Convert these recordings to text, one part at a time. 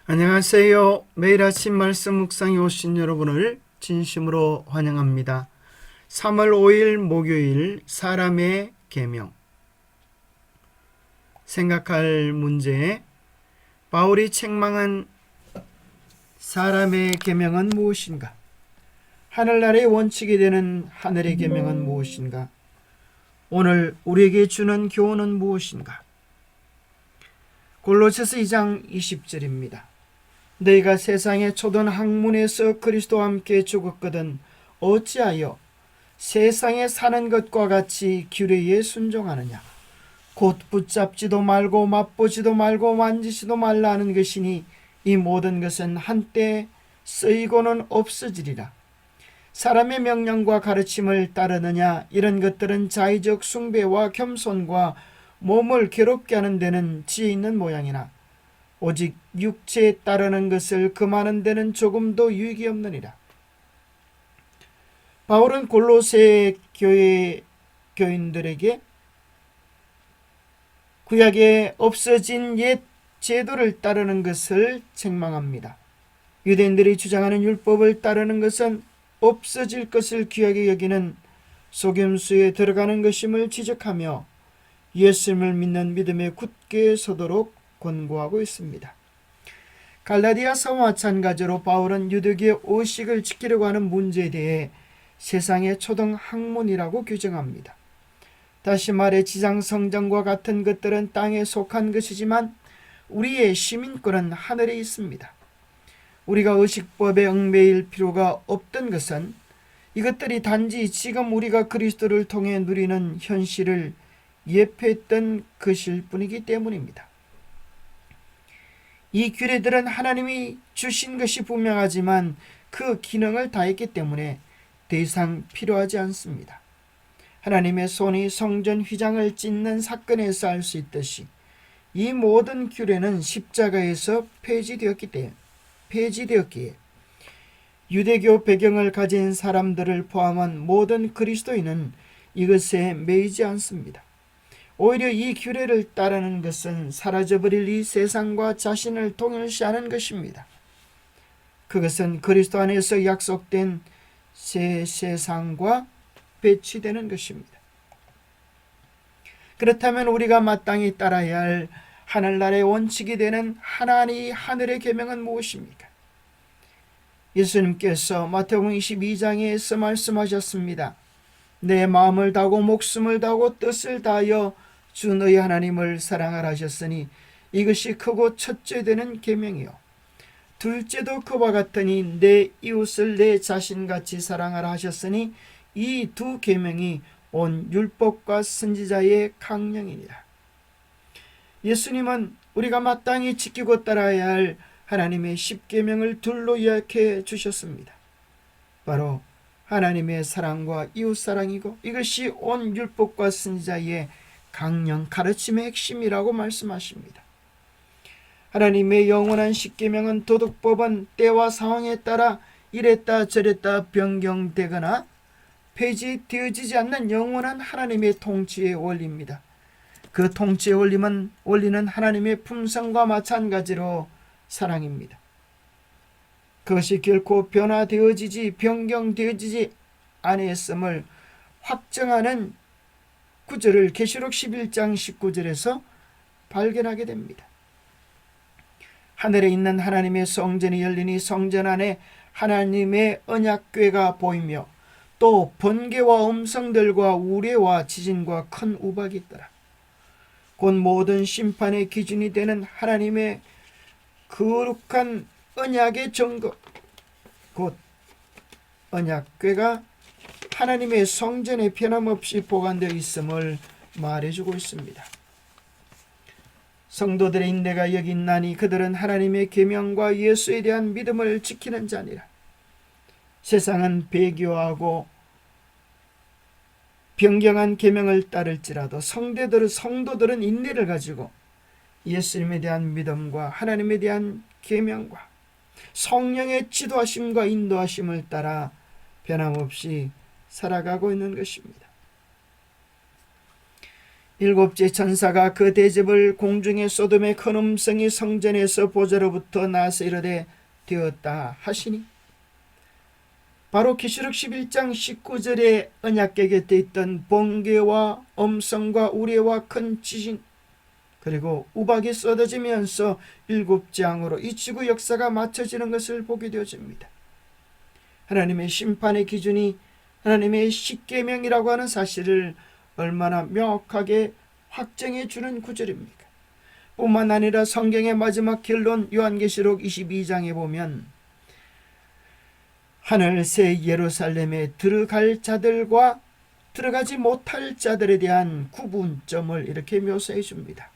안녕하세요. 매일 아침 말씀 묵상에 오신 여러분을 진심으로 환영합니다. 3월 5일 목요일 사람의 계명. 생각할 문제. 바울이 책망한 사람의 계명은 무엇인가? 하늘나라의 원칙이 되는 하늘의 계명은 무엇인가? 오늘 우리에게 주는 교훈은 무엇인가? 골로새서 2장 20절입니다. 너희가 세상의 초던 학문에서 그리스도와 함께 죽었거든 어찌하여 세상에 사는 것과 같이 규례에 순종하느냐? 곧 붙잡지도 말고 맛보지도 말고 만지지도 말라 하는 것이니 이 모든 것은 한때 쓰이고는 없어지리라. 사람의 명령과 가르침을 따르느냐? 이런 것들은 자의적 숭배와 겸손과 몸을 괴롭게 하는 데는 지혜 있는 모양이나 오직 육체에 따르는 것을 금하는 데는 조금도 유익이 없느니라. 바울은 골로새 교회 교인들에게 구약에 없어진 옛 제도를 따르는 것을 책망합니다. 유대인들이 주장하는 율법을 따르는 것은 없어질 것을 귀하게 여기는 속임수에 들어가는 것임을 지적하며 예수님을 믿는 믿음에 굳게 서도록 권고하고 있습니다. 갈라디아서와 마찬가지로 바울은 유대교의 의식을 지키려고 하는 문제에 대해 세상의 초등 학문이라고 규정합니다. 다시 말해 지상성전과 같은 것들은 땅에 속한 것이지만 우리의 시민권은 하늘에 있습니다. 우리가 의식법에 얽매일 필요가 없던 것은 이것들이 단지 지금 우리가 그리스도를 통해 누리는 현실을 예표했던 것일 뿐이기 때문입니다. 이 규례들은 하나님이 주신 것이 분명하지만 그 기능을 다했기 때문에 더 이상 필요하지 않습니다. 하나님의 손이 성전 휘장을 찢는 사건에서 알 수 있듯이 이 모든 규례는 십자가에서 폐지되었기에 유대교 배경을 가진 사람들을 포함한 모든 그리스도인은 이것에 매이지 않습니다. 오히려 이 규례를 따르는 것은 사라져버릴 이 세상과 자신을 동일시하는 것입니다. 그것은 그리스도 안에서 약속된 새 세상과 배치되는 것입니다. 그렇다면 우리가 마땅히 따라야 할 하늘나라의 원칙이 되는 하늘의 계명은 무엇입니까? 예수님께서 마태복음 22장에서 말씀하셨습니다. 내 마음을 다하고 목숨을 다하고 뜻을 다하여 주 너희 하나님을 사랑하라 하셨으니 이것이 크고 첫째 되는 계명이요 둘째도 그와 같으니 내 이웃을 내 자신같이 사랑하라 하셨으니 이 두 계명이 온 율법과 선지자의 강령이니라. 예수님은 우리가 마땅히 지키고 따라야 할 하나님의 십계명을 둘로 요약해 주셨습니다. 바로 하나님의 사랑과 이웃 사랑이고 이것이 온 율법과 선지자의 강령 가르침의 핵심이라고 말씀하십니다. 하나님의 영원한 십계명은 도덕법은 때와 상황에 따라 이랬다 저랬다 변경되거나 폐지되어지지 않는 영원한 하나님의 통치의 원리입니다. 그 통치의 원리는 하나님의 품성과 마찬가지로 사랑입니다. 그것이 결코 변화되어지지 변경되어지지 아니했음을 확정하는 구절을 계시록 11장 19절에서 발견하게 됩니다. 하늘에 있는 하나님의 성전이 열리니 성전 안에 하나님의 언약궤가 보이며 또 번개와 음성들과 우레와 지진과 큰 우박이 있더라. 곧 모든 심판의 기준이 되는 하나님의 거룩한 언약의 증거 곧 언약궤가 하나님의 성전에 변함없이 보관되어 있음을 말해주고 있습니다. 성도들의 인내가 여기 있나니 그들은 하나님의 계명과 예수에 대한 믿음을 지키는 자니라. 세상은 배교하고 변경한 계명을 따를지라도 성도들은 인내를 가지고 예수님에 대한 믿음과 하나님에 대한 계명과 성령의 지도하심과 인도하심을 따라 변함없이 살아가고 있는 것입니다. 일곱째 천사가 그 대접을 공중에 소돔의 큰 음성이 성전에서 보좌로부터 나서 이르되 되었다 하시니, 바로 계시록 11장 19절에 언약궤 곁에 있던 번개와 엄성과 우레와 큰 지진, 그리고 우박이 쏟아지면서 일곱 재앙으로 이 지구 역사가 맞춰지는 것을 보게 되어집니다. 하나님의 심판의 기준이 하나님의 십계명이라고 하는 사실을 얼마나 명확하게 확정해 주는 구절입니까? 뿐만 아니라 성경의 마지막 결론 요한계시록 22장에 보면 하늘 새 예루살렘에 들어갈 자들과 들어가지 못할 자들에 대한 구분점을 이렇게 묘사해 줍니다.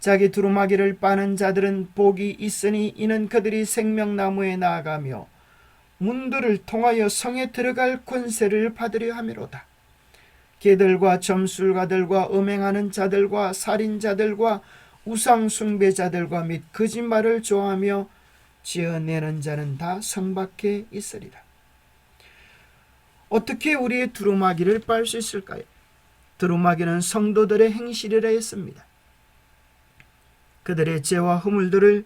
자기 두루마기를 빠는 자들은 복이 있으니 이는 그들이 생명나무에 나아가며 문들을 통하여 성에 들어갈 권세를 받으려 함이로다. 개들과 점술가들과 음행하는 자들과 살인자들과 우상숭배자들과 및 거짓말을 좋아하며 지어내는 자는 다 성 밖에 있으리라. 어떻게 우리의 두루마기를 빨 수 있을까요? 두루마기는 성도들의 행실이라 했습니다. 그들의 죄와 허물들을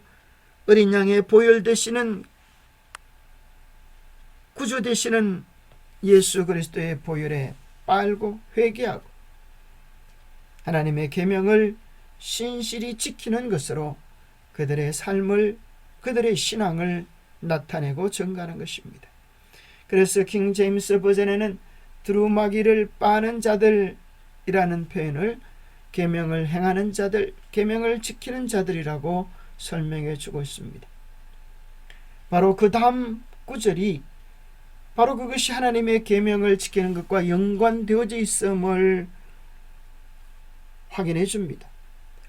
어린 양의 보혈 되시는 구주 되시는 예수 그리스도의 보혈에 빨고 회개하고 하나님의 계명을 신실히 지키는 것으로 그들의 삶을, 그들의 신앙을 나타내고 증가하는 것입니다. 그래서 킹 제임스 버전에는 두루마기를 빠는 자들이라는 표현을 계명을 행하는 자들, 계명을 지키는 자들이라고 설명해 주고 있습니다. 바로 그 다음 구절이 바로 그것이 하나님의 계명을 지키는 것과 연관되어져 있음을 확인해 줍니다.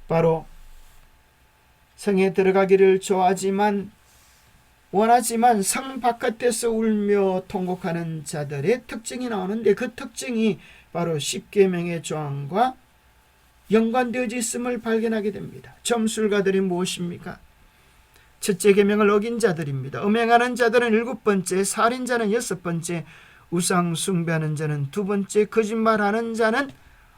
바로 성에 들어가기를 원하지만 성 바깥에서 울며 통곡하는 자들의 특징이 나오는데, 그 특징이 바로 십계명의 조항과 연관되어져 있음을 발견하게 됩니다. 점술가들이 무엇입니까? 첫째 계명을 어긴 자들입니다. 음행하는 자들은 7번째, 살인자는 6번째, 우상 숭배하는 자는 2번째, 거짓말하는 자는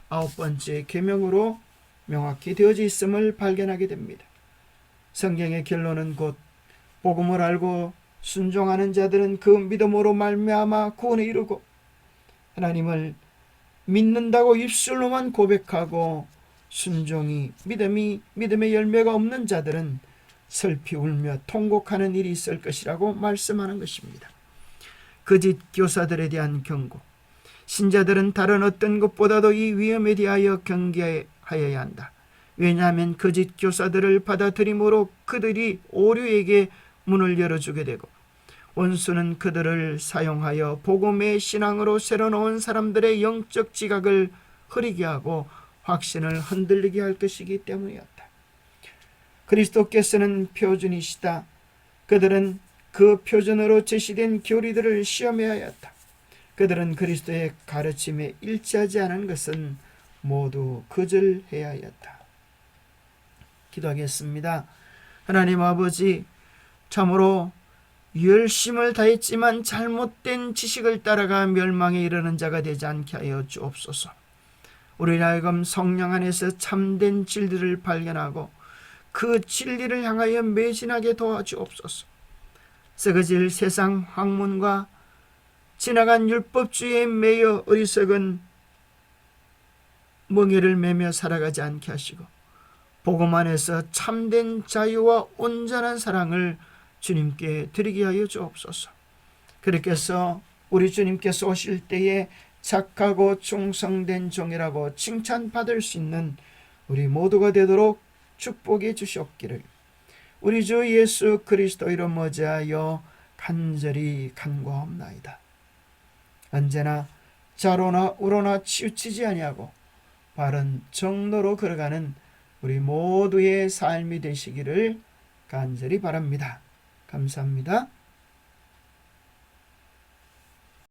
9번째 계명으로 명확히 되어져 있음을 발견하게 됩니다. 성경의 결론은 곧 복음을 알고 순종하는 자들은 그 믿음으로 말미암아 구원에 이르고, 하나님을 믿는다고 입술로만 고백하고 순종이 믿음의 열매가 없는 자들은 슬피 울며 통곡하는 일이 있을 것이라고 말씀하는 것입니다. 거짓 교사들에 대한 경고. 신자들은 다른 어떤 것보다도 이 위험에 대하여 경계하여야 한다. 왜냐하면 거짓 교사들을 받아들임으로 그들이 오류에게 문을 열어주게 되고, 원수는 그들을 사용하여 복음의 신앙으로 새로 나온 사람들의 영적 지각을 흐리게 하고 확신을 흔들리게 할 것이기 때문이었다. 그리스도께서는 표준이시다. 그들은 그 표준으로 제시된 교리들을 시험해야 했다. 그들은 그리스도의 가르침에 일치하지 않은 것은 모두 거절해야 했다. 기도하겠습니다. 하나님 아버지, 참으로 열심을 다했지만 잘못된 지식을 따라가 멸망에 이르는 자가 되지 않게 하여 주옵소서. 우리 하여금 성령 안에서 참된 진리를 발견하고 그 진리를 향하여 매진하게 도와주옵소서. 썩어질 세상 학문과 지나간 율법주의에 매여 어리석은 멍에를 매며 살아가지 않게 하시고, 복음 안에서 참된 자유와 온전한 사랑을 주님께 드리게 하여 주옵소서. 그렇게 해서 우리 주님께서 오실 때에 착하고 충성된 종이라고 칭찬받을 수 있는 우리 모두가 되도록 축복해 주시옵기를 우리 주 예수 그리스도 이름 머지하여 간절히 간구하옵나이다. 언제나 좌로나 우로나 치우치지 아니하고 바른 정로로 걸어가는 우리 모두의 삶이 되시기를 간절히 바랍니다. 감사합니다.